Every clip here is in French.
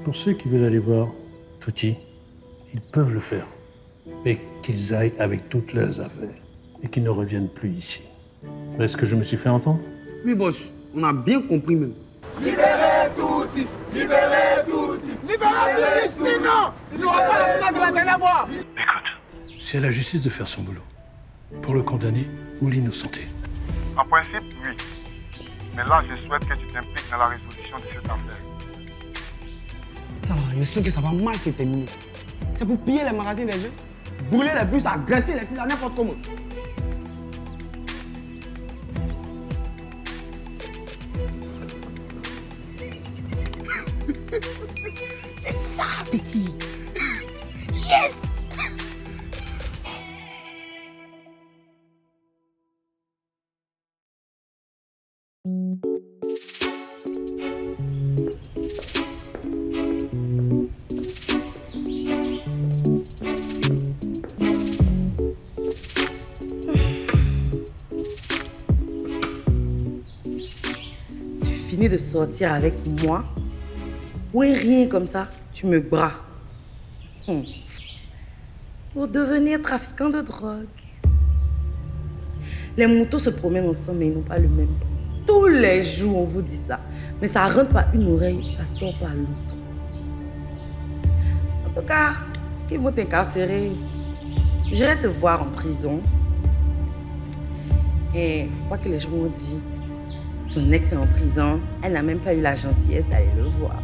Pour ceux qui veulent aller voir Tucci, ils peuvent le faire. Mais qu'ils aillent avec toutes leurs affaires et qu'ils ne reviennent plus ici. Est-ce que je me suis fait entendre? Oui, boss. On a bien compris même. Libérez Tucci! Libérez Tucci! Libérez Tucci, sinon il n'y aura pas la finale de la dernière fois! Écoute, c'est à la justice de faire son boulot. Pour le condamner ou l'innocenter. En principe, oui. Mais là, je souhaite que tu t'impliques dans la résolution de cette affaire. Ça là, je sais que ça va mal se terminer. C'est pour piller les magasins des jeux, brûler les bus, agresser les filles à n'importe comment. C'est ça, petit! Yes! Tu finis de sortir avec moi? Oui, rien comme ça, tu me bras. Pour devenir trafiquant de drogue. Les motos se promènent ensemble, mais ils n'ont pas le même prix. Tous les jours, on vous dit ça. Mais ça rentre par une oreille, ça sort par l'autre. En tout cas, ils vont t'incarcérer. J'irai te voir en prison. Et faut pas que les gens m'ont dit. Son ex est en prison. Elle n'a même pas eu la gentillesse d'aller le voir.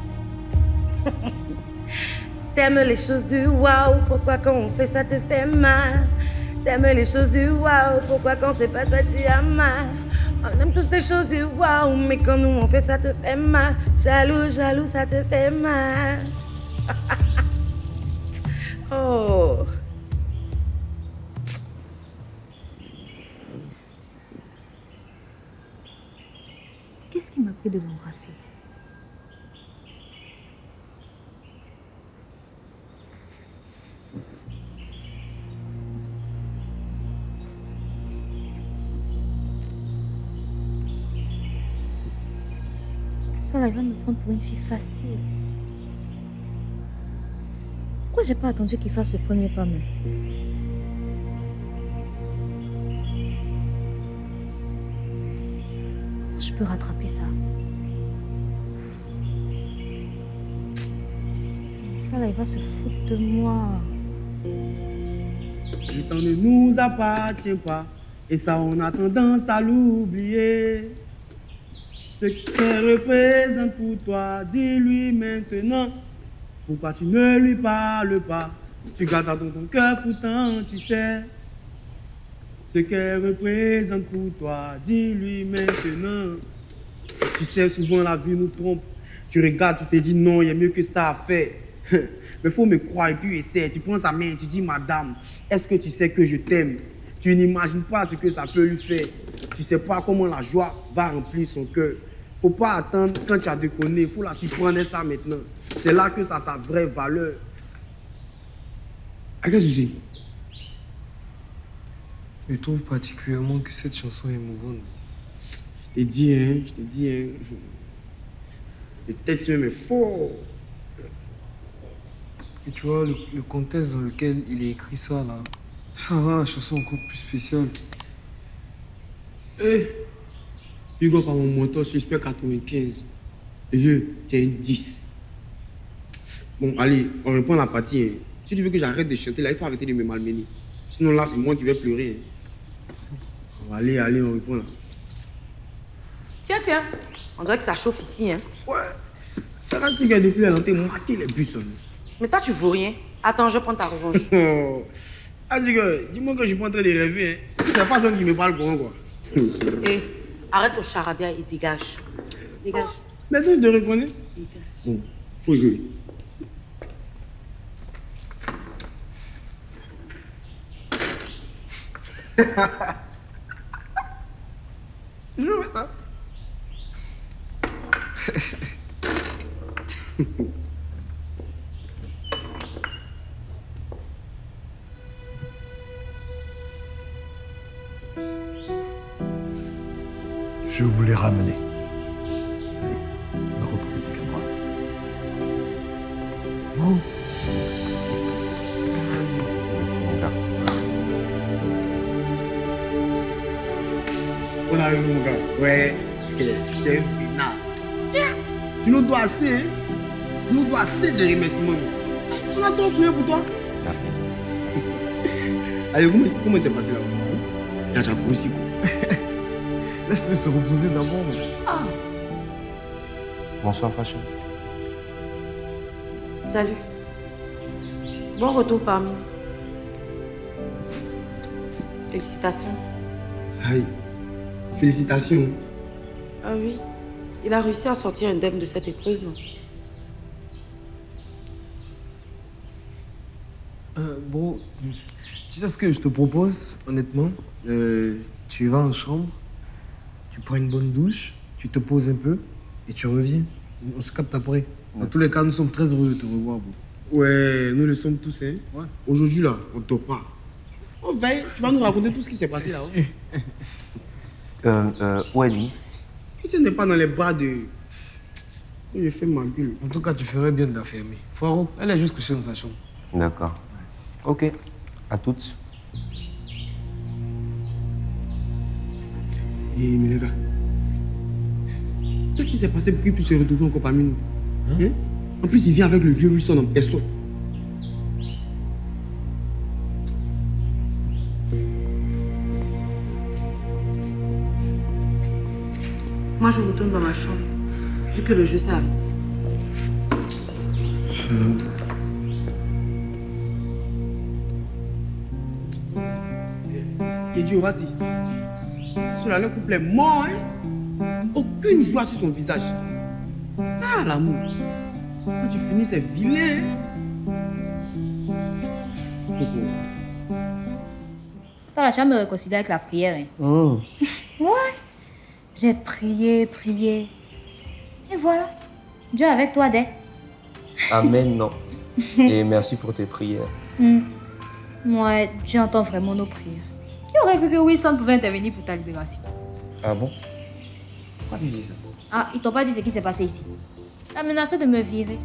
T'aimes les choses du waouh, pourquoi quand on fait ça te fait mal? T'aimes les choses du waouh, pourquoi quand c'est pas toi tu as mal? On aime tous les choses du waouh, mais quand nous on fait ça te fait mal. Jaloux, jaloux, ça te fait mal. Oh. Qu'est-ce qui m'a pris de l'embrasser? Ça là, il va me prendre pour une fille facile. Pourquoi j'ai pas attendu qu'il fasse le premier pas même? Je peux rattraper ça. Ça là, il va se foutre de moi. Le temps ne nous appartient pas. Et ça, on a tendance à l'oublier. Ce qu'elle représente pour toi, dis-lui maintenant. Pourquoi tu ne lui parles pas? Tu gardes ça dans ton cœur, pourtant tu sais. Ce qu'elle représente pour toi, dis-lui maintenant. Tu sais, souvent la vie nous trompe. Tu regardes, tu te dis non, il y a mieux que ça à faire. Mais il faut me croire et puis essaie. Tu prends sa main et tu dis, madame, est-ce que tu sais que je t'aime? Tu n'imagines pas ce que ça peut lui faire. Tu ne sais pas comment la joie va remplir son cœur. Il ne faut pas attendre quand tu as déconné. Il faut la surprendre ça maintenant. C'est là que ça a sa vraie valeur. À quel sujet? Je trouve particulièrement que cette chanson est émouvante. Je t'ai dit, hein. Le texte même est fort. Et tu vois, le contexte dans lequel il a écrit ça, là, ça rend la chanson encore plus spéciale. Hugo, par mon moteur, suspect 95. Le vieux, tu es un 10. Bon, allez, on reprend la partie. Hein. Si tu veux que j'arrête de chanter, là, il faut arrêter de me malmener. Sinon, là, c'est moi qui vais pleurer. Hein. Allez, on reprend là. Tiens. On dirait que ça chauffe ici, hein. Ouais. Ça reste que depuis la lanterne, mater les bus. Mais toi, tu vaux rien. Attends, je prends ta revanche. Azig, dis-moi que je suis pas en train de rêver. Hein. C'est la façon dont tu me parles pour moi, quoi. Hé, arrête ton charabia et dégage. Dégage. Maintenant, je te reconnais. Bon, faut jouer. Joue maintenant. Je voulais ramener. Allez, me retrouver tes camarades. On arrive, mon gars. Ouais, tu es un vénard. Tiens, tu nous dois assez, hein? Tu nous dois assez de remerciements. On a trop prié pour toi. Merci. Allez, comment c'est passé là? Tu as aussi quoi? Laisse-le se reposer d'abord. Ah. Bonsoir, Fashion. Salut. Bon retour parmi nous. Félicitations. Aïe. Félicitations. Ah oui, il a réussi à sortir indemne de cette épreuve, non? Bon, tu sais ce que je te propose, honnêtement? Tu vas en chambre, tu prends une bonne douche, tu te poses un peu et tu reviens. On se capte après. Dans tous les cas, nous sommes très heureux de te revoir, bro. Ouais, nous le sommes tous, hein. Ouais. Aujourd'hui, là, on ne dort pas. On veille, tu vas nous raconter tout ce qui s'est passé là. Où est Lynn? Si n'est pas dans les bras de... Je fais ma gueule. En tout cas, tu ferais bien de la fermer. Faro, elle est juste couchée dans sa chambre. D'accord. Ok, à toutes. Mais les gars, qu'est-ce qui s'est passé pour qu'il puisse se retrouver encore parmi nous? Hein? En plus, il vient avec le vieux Wilson en personne. Moi, je retourne dans ma chambre, vu que le jeu s'est arrêté. Il dit au Rasti, cela le couple est mort, hein? Aucune joie sur son visage. Ah, l'amour. Quand tu finis, c'est vilain. Toi, là, tu vas me réconcilier avec la prière. Hein? Oh. Ouais. J'ai prié. Et voilà. Dieu est avec toi, dès. Amen, non. Et merci pour tes prières. Ouais, Dieu entend vraiment nos prières. Qui aurait cru que Wilson pouvait intervenir pour ta libération? Ah bon? Pourquoi tu dis ça? Ah, ils t'ont pas dit ce qui s'est passé ici. T'as menacé de me virer.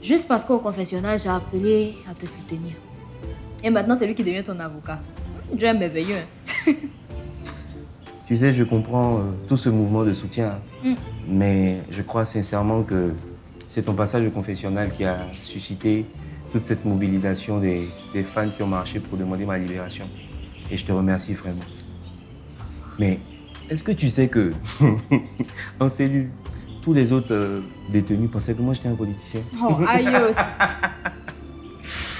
Juste parce qu'au confessionnal, j'ai appelé à te soutenir. Et maintenant, c'est lui qui devient ton avocat. Dieu est merveilleux. Hein? Tu sais, je comprends tout ce mouvement de soutien. Mais je crois sincèrement que c'est ton passage au confessionnal qui a suscité toute cette mobilisation des fans qui ont marché pour demander ma libération. Et je te remercie vraiment. Mais est-ce que tu sais que en cellule, tous les autres détenus pensaient que moi j'étais un politicien? Oh, aïe aussi.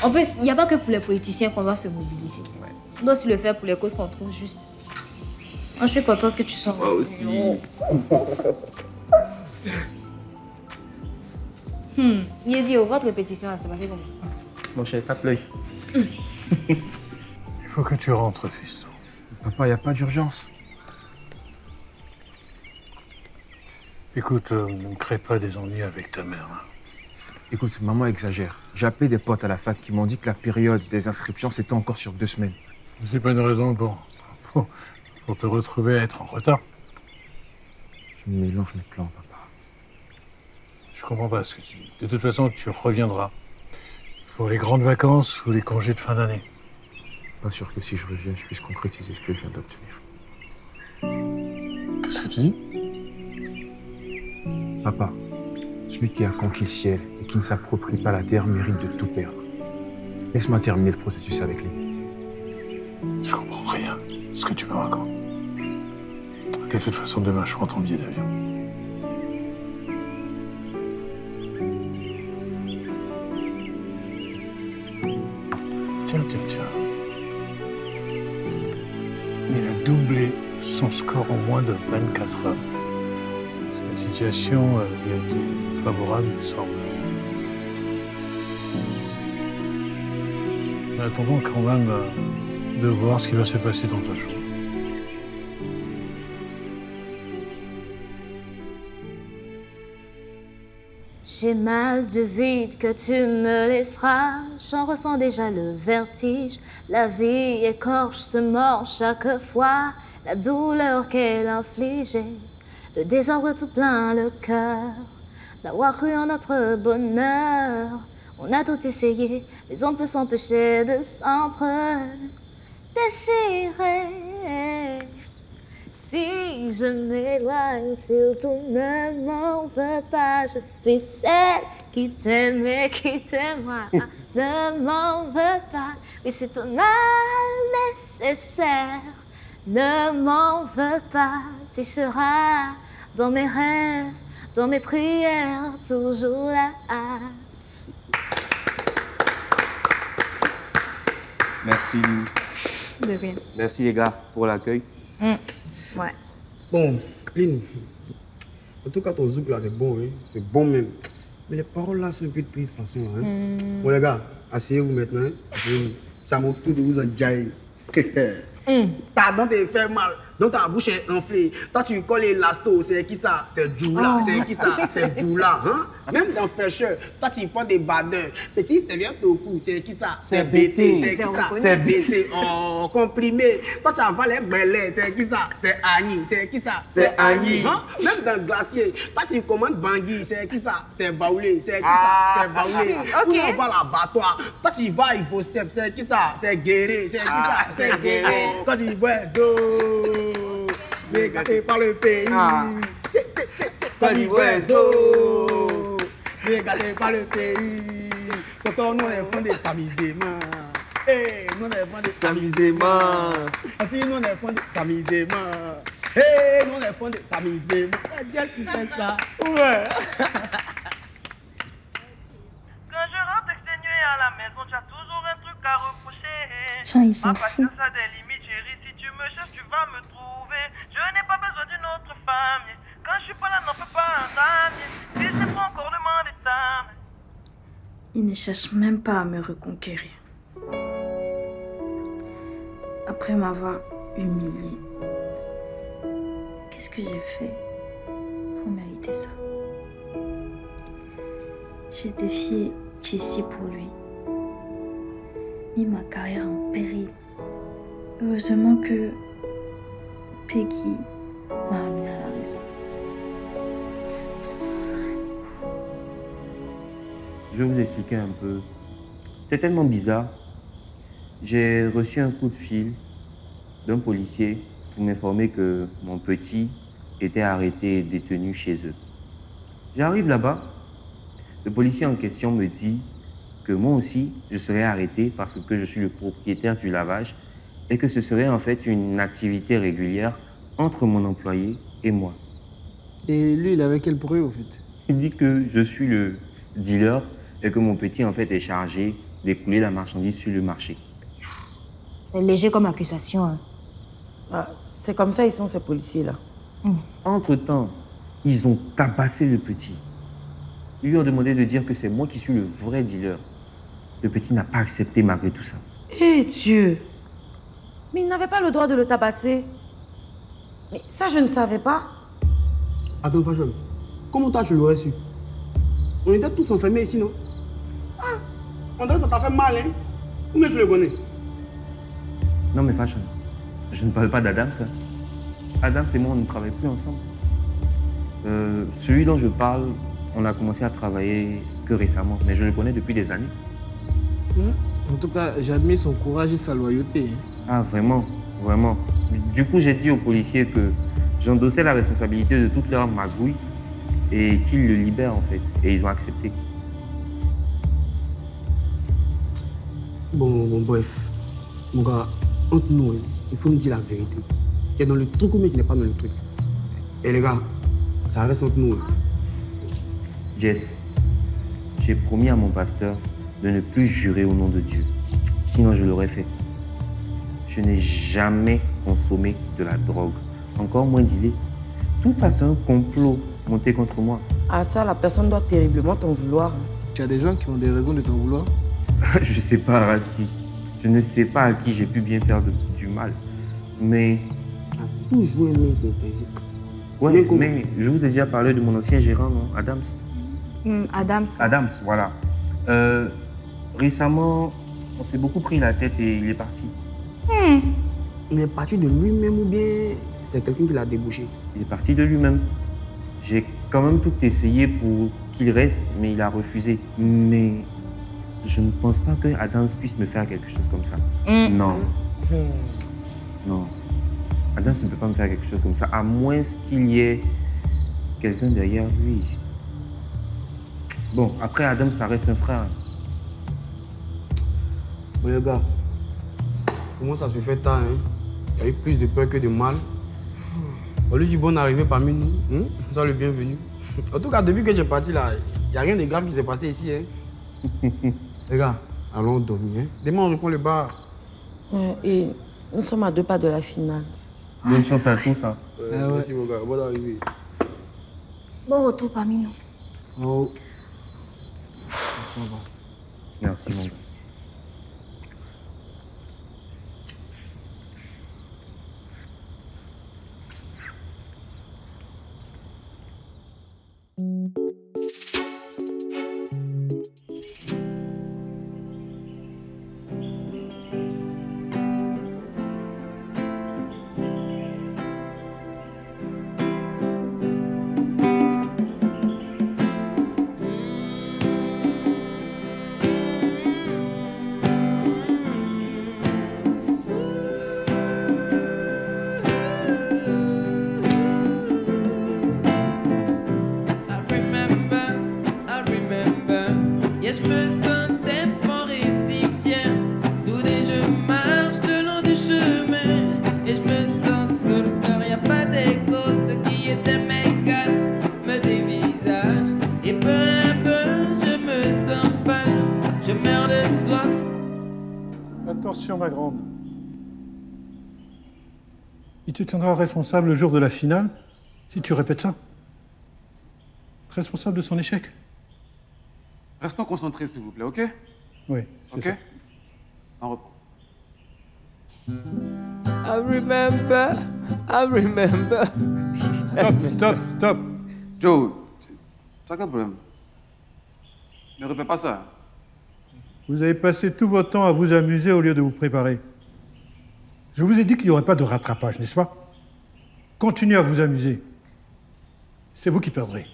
En plus, il n'y a pas que pour les politiciens qu'on doit se mobiliser. Ouais. On doit aussi le faire pour les causes qu'on trouve justes. Moi, je suis contente que tu sois. Moi aussi. Il est dit, votre répétition, ça s'est passé comment? Mon cher, tape l'œil. Il faut que tu rentres, fiston. Papa, il n'y a pas d'urgence. Écoute, ne crée pas des ennuis avec ta mère. Hein. Écoute, maman exagère. J'ai appelé des potes à la fac qui m'ont dit que la période des inscriptions, c'était encore sur 2 semaines. C'est pas une raison pour te retrouver à être en retard. Je mélange mes plans, papa. Je comprends pas ce que tu dis. De toute façon, tu reviendras. Pour les grandes vacances ou les congés de fin d'année. Pas sûr que si je reviens, je puisse concrétiser ce que je viens d'obtenir. Qu'est-ce que tu dis? Papa, celui qui a conquis le ciel et qui ne s'approprie pas la terre mérite de tout perdre. Laisse-moi terminer le processus avec lui. Je comprends rien de ce que tu me racontes. De toute façon, demain, je prends ton billet d'avion. Tiens. Il a doublé son score en moins de 24 heures. La situation lui a été favorable, il semble. Mais attendons quand même de voir ce qui va se passer dans ta chambre. J'ai mal du vide que tu me laisseras. J'en ressens déjà le vertige. La vie écorche, se mord chaque fois. La douleur qu'elle infligeait. Le désordre tout plein le cœur. D'avoir cru en notre bonheur. On a tout essayé, mais on ne peut s'empêcher de s'entre-déchirer. Si je m'éloigne, surtout ne m'en veux pas. Je suis celle qui t'aime et qui t'aimera. Ne m'en veux pas. Oui, c'est ton mal nécessaire. Ne m'en veux pas. Tu seras dans mes rêves, dans mes prières, toujours là. Merci. De rien. Merci les gars pour l'accueil. Ouais. Bon, Lynn, en tout cas, ton zouk là, c'est bon, hein? C'est bon même. Mais les paroles là sont un peu tristes, de toute façon. Hein? Bon, les gars, asseyez-vous maintenant. Hein? Asseyez-vous. Ça m'a tout de vous en jaille. Ta dent te fait mal, donc ta bouche est enflée. Toi, tu colles l'élasto, c'est qui ça? C'est Djoula. C'est qui ça? C'est Djoula. Hein? Même dans Fraîcheur, toi, tu prends des badins. Petit serviette au cou, c'est qui ça? C'est BT. C'est qui ça? C'est BT. Oh, comprimé. Toi, tu avales les belets, c'est qui ça? C'est Annie. C'est qui ça? C'est Annie. Hein? Même dans Glacier, toi, tu commandes Bangui, c'est qui ça? C'est Baoulé. C'est qui ça? C'est Baoulé. Ou on va l'abattoir. Toi, tu vas à Ivocep, c'est qui ça? C'est Guéré. C'est qui ça? C'est Guéré. Toi, tu vois, regardez par le pays. Toi, tu vois, regardez par le pays. Quand nous est fondé s'amusément. Eh, nous est fondé s'amusément. Quand nous est fondé s'amusément. Eh, nous est fondé s'amusément. Qu'est-ce qui fait ça? Ouais. Quand je rentre exténué à la maison, tu as toujours un truc à reprocher. Jean, ils sont Ma fous. patience a des limites, chérie. Si tu me cherches, tu vas me trouver. Je n'ai pas besoin d'une autre femme. Quand je suis pas là, n'en fais pas un drame. Si je prends encore le monde des dames. Il ne cherche même pas à me reconquérir. Après m'avoir humiliée, qu'est-ce que j'ai fait pour mériter ça? J'ai défié Jessie pour lui, mis ma carrière en péril. Heureusement que Peggy m'a ramené à la raison. Je vais vous expliquer un peu. C'était tellement bizarre. J'ai reçu un coup de fil d'un policier pour m'informer que mon petit était arrêté et détenu chez eux. J'arrive là-bas. Le policier en question me dit que moi aussi, je serais arrêté parce que je suis le propriétaire du lavage et que ce serait en fait une activité régulière entre mon employé et moi. Et lui, il avait quel bruit au fait? Il dit que je suis le dealer et que mon petit en fait est chargé d'écouler la marchandise sur le marché. C'est léger comme accusation. Hein. Ah, c'est comme ça ils sont ces policiers-là. Entre-temps, ils ont tabassé le petit. Ils lui ont demandé de dire que c'est moi qui suis le vrai dealer. Le petit n'a pas accepté malgré tout ça. Eh Dieu! Mais il n'avait pas le droit de le tabasser. Mais ça, je ne savais pas. Attends, Fashion, comment toi, je l'aurais su? On était tous enfermés ici, non? Ah, on dirait que ça t'a fait mal, hein? Comment je le connais? Non mais Fashion, je ne parle pas d'Adams. Hein. Adams et moi, on ne travaille plus ensemble. Celui dont je parle, on a commencé à travailler que récemment, mais je le connais depuis des années. En tout cas, j'admire son courage et sa loyauté. Ah, vraiment, vraiment. Du coup, j'ai dit aux policiers que j'endossais la responsabilité de toute leur magouille et qu'ils le libèrent, en fait. Et ils ont accepté. Bon, bref. Mon gars, entre nous, il faut nous dire la vérité. Qui est dans le truc ou mais qui n'est pas dans le truc. Et les gars, ça reste entre nous. Jess, j'ai promis à mon pasteur de ne plus jurer au nom de Dieu. Sinon, je l'aurais fait. Je n'ai jamais consommé de la drogue. Encore moins d'idées. Tout ça, c'est un complot monté contre moi. Ah ça, la personne doit terriblement t'en vouloir. Tu as des gens qui ont des raisons de t'en vouloir? Je sais pas, Rassi. Je ne sais pas à qui j'ai pu bien faire du mal. Mais... Toujours aimé quelqu'un. Ouais, mais je vous ai déjà parlé de mon ancien gérant, non? Adams. Adams. Adams, voilà. Récemment, on s'est beaucoup pris la tête et il est parti. Il est parti de lui-même ou bien c'est quelqu'un qui l'a débouché? Il est parti de lui-même. J'ai quand même tout essayé pour qu'il reste, mais il a refusé. Mais je ne pense pas que Adams puisse me faire quelque chose comme ça. Non. Non. Adams ne peut pas me faire quelque chose comme ça, à moins qu'il y ait quelqu'un derrière lui. Bon, après, Adam, ça reste un frère. Bon, les gars, comment ça se fait tard, hein? Il y a eu plus de peur que de mal. Au lieu du bon arrivé parmi nous, sois le bienvenu. En tout cas, depuis que j'ai parti là, il n'y a rien de grave qui s'est passé ici. Hein? Les gars, allons dormir. Hein? Demain, on reprend le bar. Et nous sommes à 2 pas de la finale. Bonne chance à tous. Hein. Merci, mon gars. Bonne arrivée. Bon retour parmi nous. Oh. Merci, mon gars. Attention, ma grande. Il te tiendra responsable le jour de la finale si tu répètes ça. Responsable de son échec. Restons concentrés, s'il vous plaît, ok? Oui, c'est ça. On reprend. I remember. Stop. Joe, tu as quel problème? Ne refais pas ça. Vous avez passé tout votre temps à vous amuser au lieu de vous préparer. Je vous ai dit qu'il n'y aurait pas de rattrapage, n'est-ce pas? Continuez à vous amuser. C'est vous qui perdrez.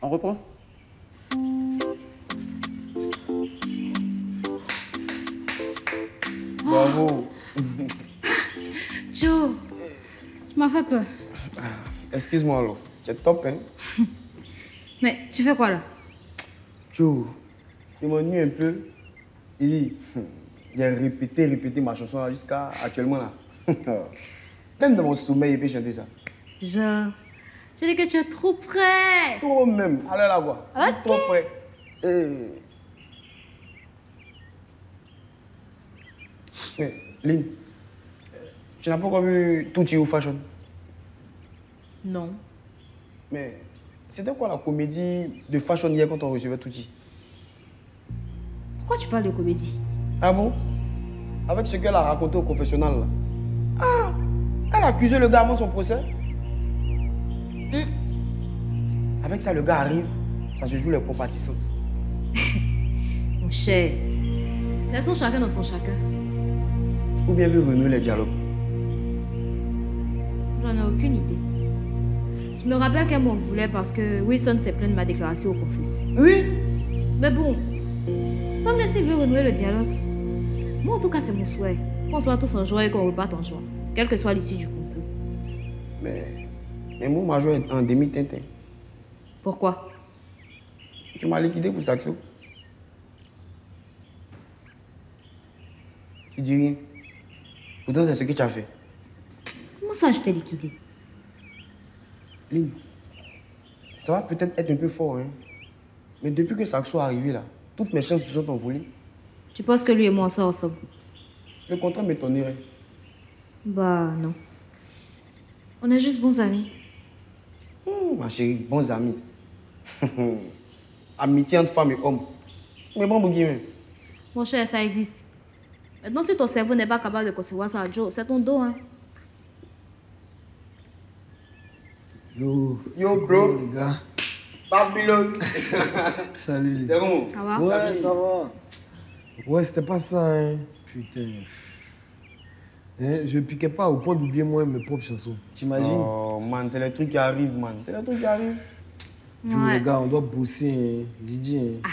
On reprend? Bravo. Joe, tu m'as fait peur. Excuse-moi alors, tu es top, hein? Mais tu fais quoi là? Joe, je m'ennuie un peu. J'ai répété ma chanson là jusqu'à actuellement là. Même dans mon sommeil, il peut chanter ça. Je dis que tu es trop près. Trop même, allez la voir. Je suis trop près. Mais, Lynn, tu n'as pas encore vu Tutti ou Fashion? Non. Mais c'était quoi la comédie de Fashion hier quand on recevait Tutti? Pourquoi tu parles de comédie? Ah bon? Avec ce qu'elle a raconté au confessionnal là. Ah! Elle a accusé le gars avant son procès. Avec ça, le gars arrive, ça se joue les compatissantes. Mon cher, laissons chacun dans son chacun. Ou bien vu renouer les dialogues? J'en ai aucune idée. Je me rappelle qu'elle m'en voulait parce que Wilson s'est plaint de ma déclaration au confesse. Oui. Mais bon, tant mieux s'il veut renouer le dialogue. Moi, en tout cas, c'est mon souhait. Qu'on soit tous en joie et qu'on reparte en joie, quelle que soit l'issue du concours. Mais moi, ma joie est en demi-tintin. Pourquoi? Tu m'as liquidé pour Saxo. Tu dis rien. Pourtant, c'est ce que tu as fait. Comment ça, je t'ai liquidé? Lynn, ça va peut-être être un peu fort, hein. Mais depuis que Saxo est arrivé là, toutes mes chances se sont envolées. Tu penses que lui et moi, on sort ensemble? Le contrat m'étonnerait. Bah, non. On est juste bons amis. Ma chérie, bons amis. Amitié entre femmes et hommes. Mais bon, Bouguin. Mon cher, ça existe. Maintenant, si ton cerveau n'est pas capable de concevoir ça, Joe, c'est ton dos, hein. Yo, bro. Les gars. Babylone. Salut. C'est bon? Ça va? Ouais, ça va. Ouais, c'était pas ça, hein. Putain. Hein, je piquais pas au point d'oublier moi mes propres chansons. T'imagines? Oh, man, c'est les trucs qui arrivent, man. C'est les trucs qui arrivent. Les gars, on doit bosser, hein. Didi. Hein.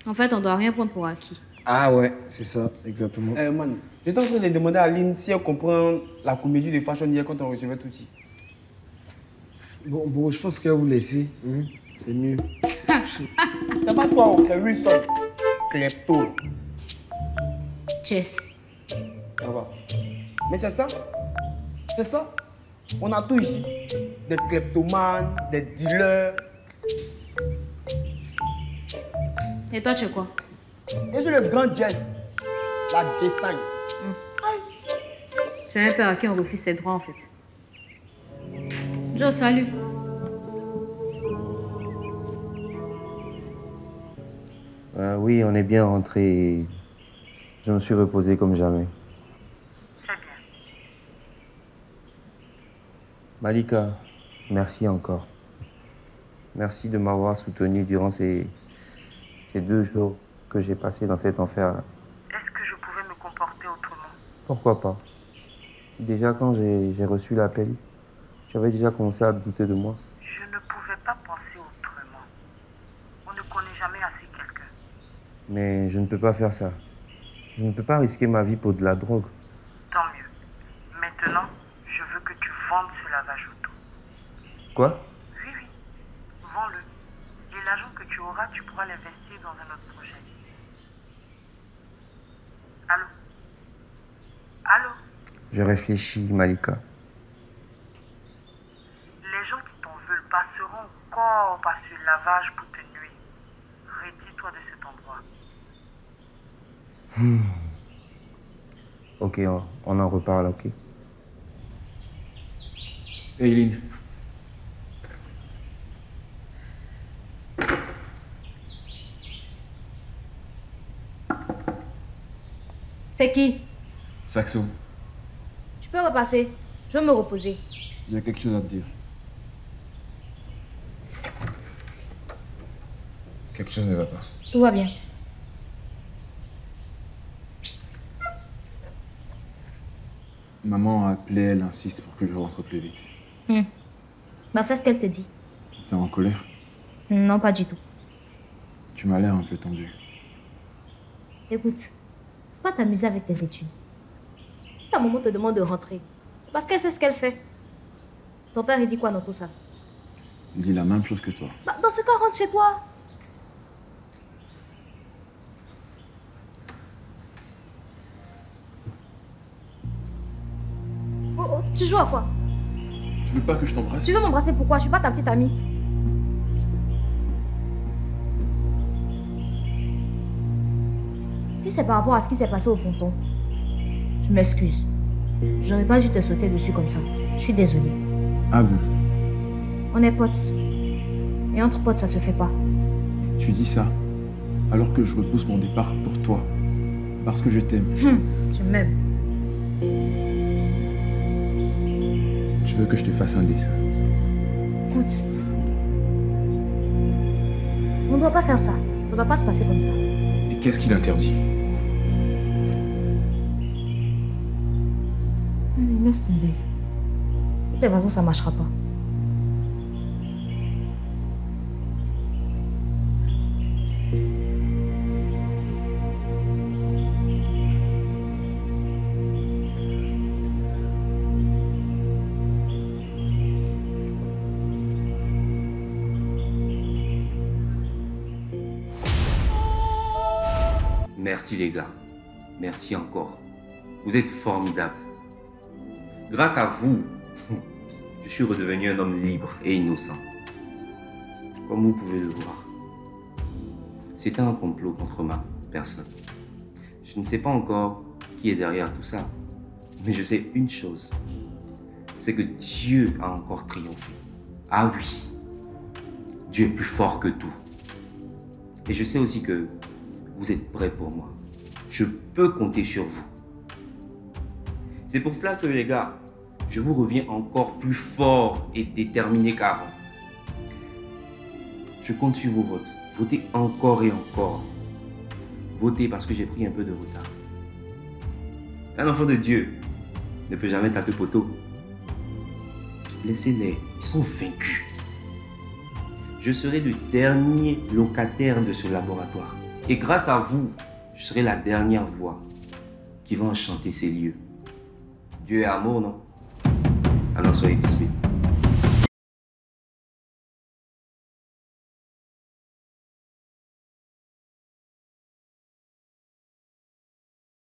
En fait, on doit rien prendre pour acquis. Ah ouais, c'est ça, exactement. Man, j'étais en train de demander à Aline si elle comprend la comédie de Fashion hier quand on recevait Touti. Bon, je pense qu'elle va vous laisser. Hein? C'est mieux. C'est pas toi, c'est Wilson. Klepto. Chess. Ça va. Mais c'est ça. C'est ça. On a tout ici. Des kleptomanes, des dealers. Et toi, tu es quoi? Je suis le grand Jess. La Jessan. C'est un père à qui on refuse ses droits, en fait. Joe, salut. Oui, on est bien rentré. Et je me suis reposé comme jamais. Très bien. Malika, merci encore. Merci de m'avoir soutenu durant ces 2 jours que j'ai passés dans cet enfer-là. Est-ce que je pouvais me comporter autrement? Pourquoi pas? Déjà, quand j'ai reçu l'appel, j'avais déjà commencé à douter de moi. Je ne pouvais pas penser autrement. On ne connaît jamais assez quelqu'un. Mais je ne peux pas faire ça. Je ne peux pas risquer ma vie pour de la drogue. Tant mieux. Maintenant, je veux que tu vendes ce lavage auto. Quoi? Oui. Vends-le. Et l'argent que tu auras, tu pourras l'investir dans un autre projet. Allô? Allô? Je réfléchis, Malika. Les gens qui t'en veulent pas seront encore par ce lavage pour te nuire. Retire-toi de cet endroit. Ok, on en reparle, ok? Eileen. C'est qui? Saxo, Tu peux repasser. Je veux me reposer. il y a quelque chose à te dire. Quelque chose ne va pas. Tout va bien. Maman a appelé, elle insiste pour que je rentre plus vite. Bah, fais ce qu'elle te dit. T'es en colère? Non, pas du tout. Tu m'as l'air un peu tendu. Écoute, faut pas t'amuser avec tes études. Si ta maman te demande de rentrer, c'est parce qu'elle sait ce qu'elle fait. Ton père, il dit quoi dans tout ça? Il dit la même chose que toi. Bah, dans ce cas, rentre chez toi. Oh, tu joues à quoi? Tu veux pas que je t'embrasse? Tu veux m'embrasser pourquoi? Je suis pas ta petite amie. Si c'est par rapport à ce qui s'est passé au ponton, je m'excuse. J'aurais pas dû te sauter dessus comme ça. Je suis désolée. Ah bon? On est potes. Et entre potes, ça se fait pas. Tu dis ça alors que je repousse mon départ pour toi. Parce que je t'aime. Tu m'aimes. Tu veux que je te fasse un dessin? Écoute. On doit pas faire ça. Ça doit pas se passer comme ça. Et qu'est-ce qui l'interdit? Laisse tomber. De toute façon, ça marchera pas. Merci les gars. Merci encore. Vous êtes formidables. Grâce à vous, je suis redevenu un homme libre et innocent. Comme vous pouvez le voir. C'était un complot contre ma personne. Je ne sais pas encore qui est derrière tout ça. Mais je sais une chose. C'est que Dieu a encore triomphé. Ah oui. Dieu est plus fort que tout. Et je sais aussi que vous êtes prêts pour moi. Je peux compter sur vous. C'est pour cela que les gars, je vous reviens encore plus fort et déterminé qu'avant. Je compte sur vos votes. Votez encore et encore. Votez parce que j'ai pris un peu de retard. Un enfant de Dieu ne peut jamais taper poteau. Laissez-les, ils sont vaincus. Je serai le dernier locataire de ce laboratoire. Et grâce à vous, je serai la dernière voix qui va enchanter ces lieux. Dieu est amour, non? Alors soyez tous bénis.